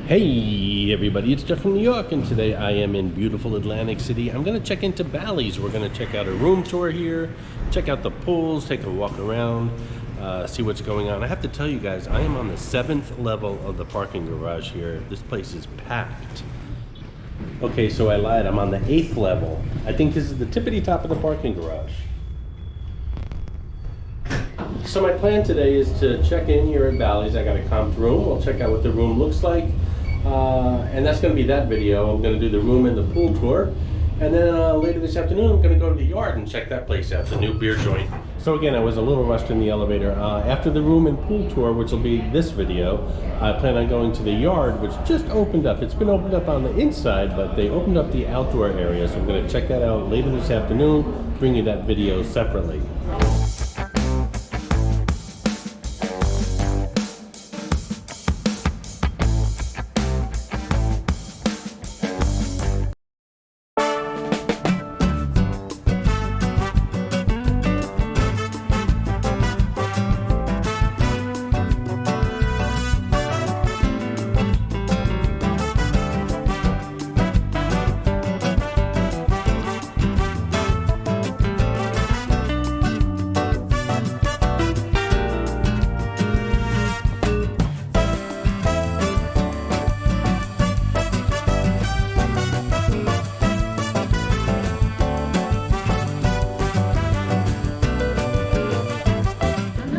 Hey everybody, it's Jeff from New York, and today I am in beautiful Atlantic City. I'm going to check into Bally's. We're going to check out a room tour here, check out the pools, take a walk around, see what's going on. I have to tell you guys, I am on the 7th level of the parking garage here. This place is packed. Okay, so I lied, I'm on the 8th level. I think this is the tippity top of the parking garage. So my plan today is to check in here at Bally's. I got a comped room. We'll check out what the room looks like. And that's going to be that video. I'm going to do the room and the pool tour. And then later this afternoon, I'm going to go to the Yard and check that place out, the new beer joint. So again, I was a little rushed in the elevator. After the room and pool tour, which will be this video, I plan on going to the Yard, which just opened up. It's been opened up on the inside, but they opened up the outdoor area. So I'm going to check that out later this afternoon, bring you that video separately.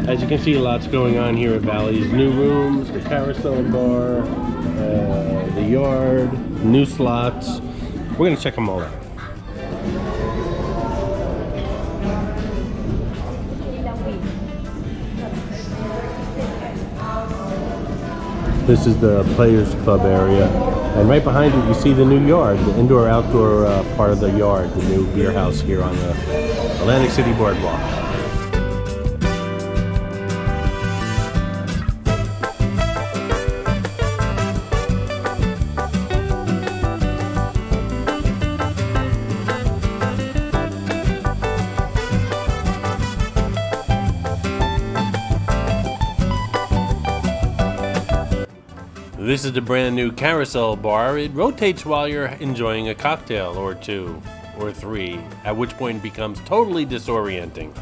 As you can see, lots going on here at Bally's. New rooms, the carousel bar, the Yard, new slots. We're going to check them all out. This is the Players Club area. And right behind it, you see the new Yard, the indoor-outdoor part of the Yard, the new beer house here on the Atlantic City Boardwalk. This is the brand new carousel bar. It rotates while you're enjoying a cocktail or two or three, at which point it becomes totally disorienting.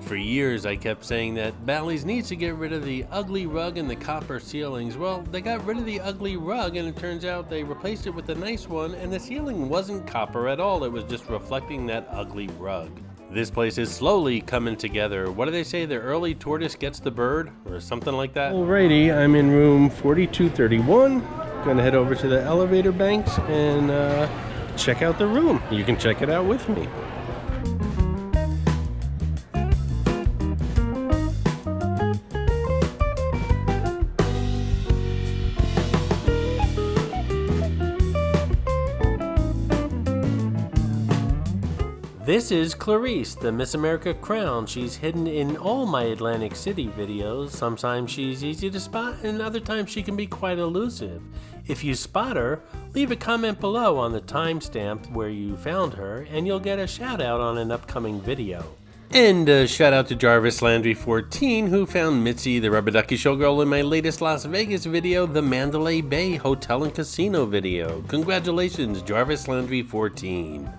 For years I kept saying that Bally's needs to get rid of the ugly rug and the copper ceilings. Well, they got rid of the ugly rug and it turns out they replaced it with a nice one, and the ceiling wasn't copper at all. It was just reflecting that ugly rug. This place is slowly coming together. What do they say? The early tortoise gets the bird, or something like that? Alrighty, I'm in room 4231. Gonna head over to the elevator banks and check out the room. You can check it out with me. This is Clarice, the Miss America crown. She's hidden in all my Atlantic City videos. Sometimes she's easy to spot, and other times she can be quite elusive. If you spot her, leave a comment below on the timestamp where you found her, and you'll get a shout out on an upcoming video. And a shout out to Jarvis Landry 14, who found Mitzi, the Rubber Ducky Showgirl, in my latest Las Vegas video, the Mandalay Bay Hotel and Casino video. Congratulations, Jarvis Landry 14.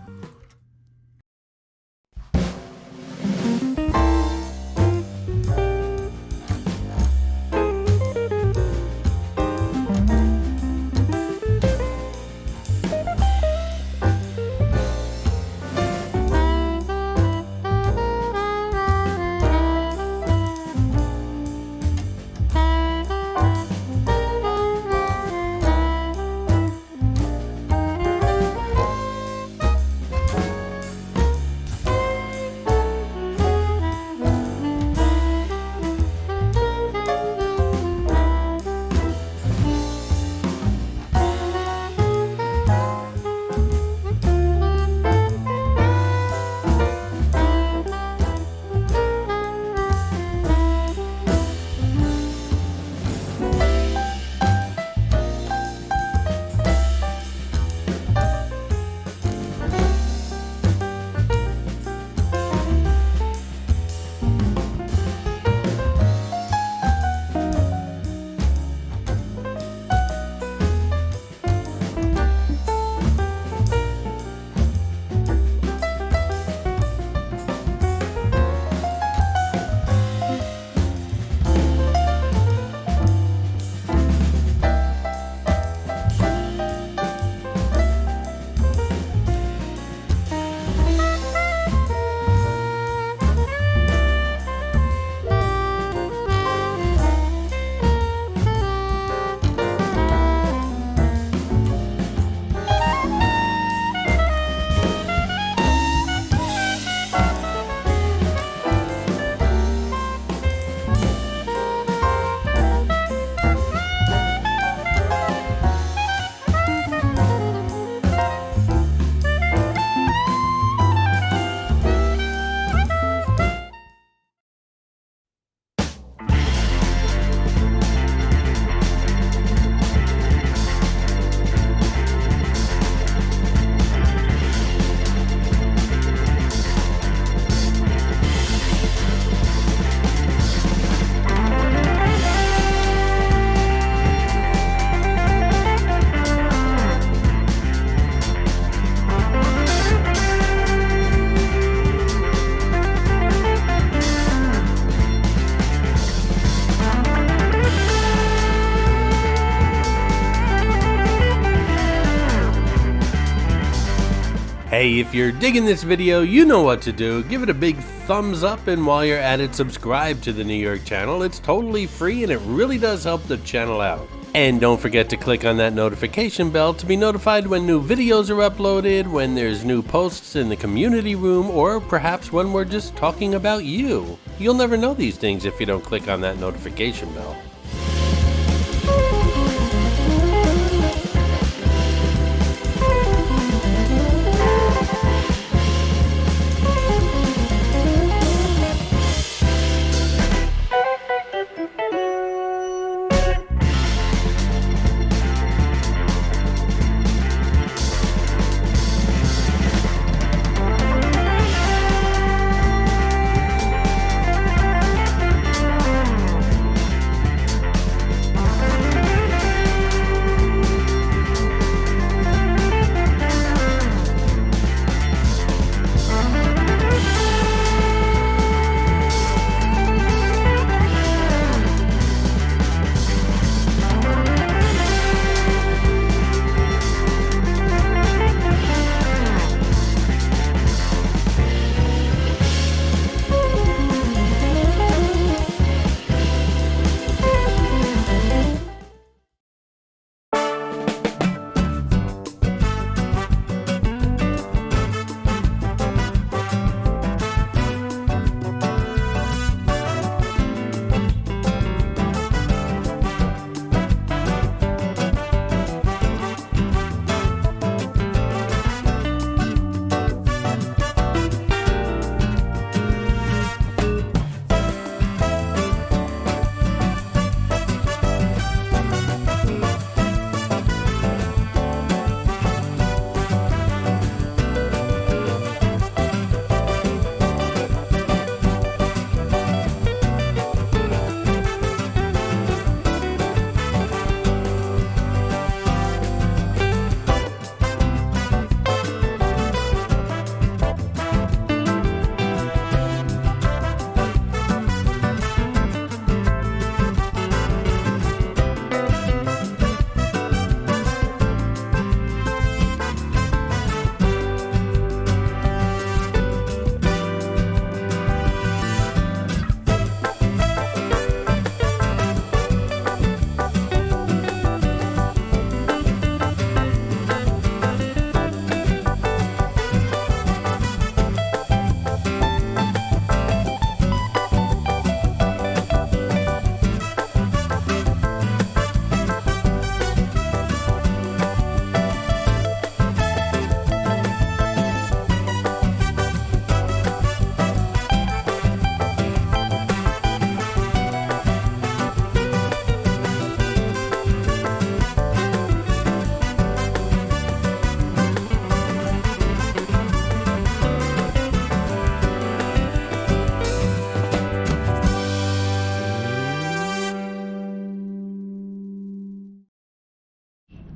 Hey, if you're digging this video, you know what to do. Give it a big thumbs up, and while you're at it, subscribe to the New York channel. It's totally free and it really does help the channel out. And don't forget to click on that notification bell to be notified when new videos are uploaded, when there's new posts in the community room, or perhaps when we're just talking about you. You'll never know these things if you don't click on that notification bell.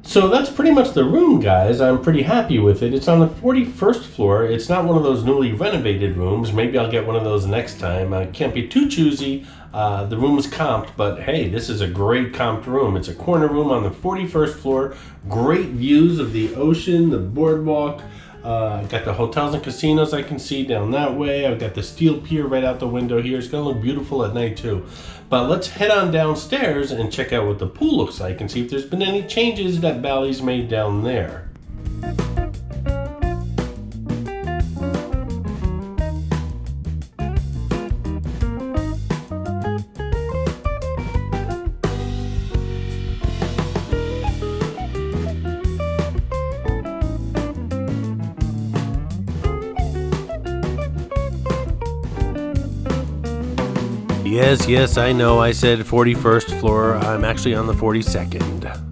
So that's pretty much the room, guys. I'm pretty happy with it. It's on the 41st floor. It's not one of those newly renovated rooms. Maybe I'll get one of those next time. I can't be too choosy. The room is comped, but hey, this is a great comped room. It's a corner room on the 41st floor. Great views of the ocean, the boardwalk. I've got the hotels and casinos I can see down that way. I've got the steel pier right out the window here. It's gonna look beautiful at night too. But let's head on downstairs and check out what the pool looks like and see if there's been any changes that Bally's made down there. Yes, I know I said 41st floor. I'm actually on the 42nd.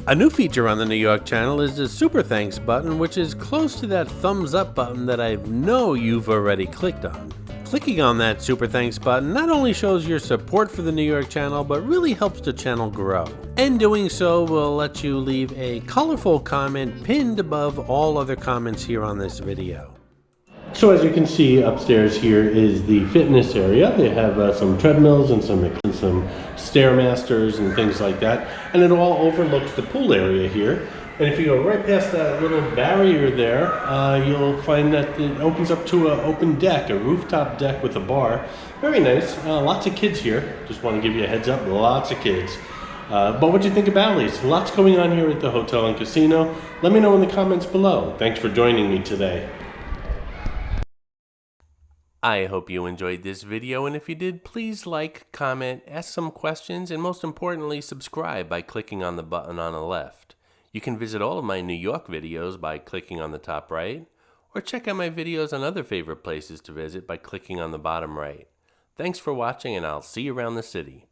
A new feature on the New York channel is the Super Thanks button, which is close to that thumbs up button that I know you've already clicked on. Clicking on that Super Thanks button not only shows your support for the New York channel, but really helps the channel grow. And doing so will let you leave a colorful comment pinned above all other comments here on this video. So as you can see, upstairs here is the fitness area. They have some treadmills and some Stairmasters and things like that. And it all overlooks the pool area here. And if you go right past that little barrier there, you'll find that it opens up to an open deck, a rooftop deck with a bar. Very nice. Lots of kids here. Just want to give you a heads up, lots of kids. But what do you think of Bally's? Lots going on here at the hotel and casino. Let me know in the comments below. Thanks for joining me today. I hope you enjoyed this video, and if you did, please like, comment, ask some questions, and most importantly, subscribe by clicking on the button on the left. You can visit all of my New York videos by clicking on the top right, or check out my videos on other favorite places to visit by clicking on the bottom right. Thanks for watching, and I'll see you around the city.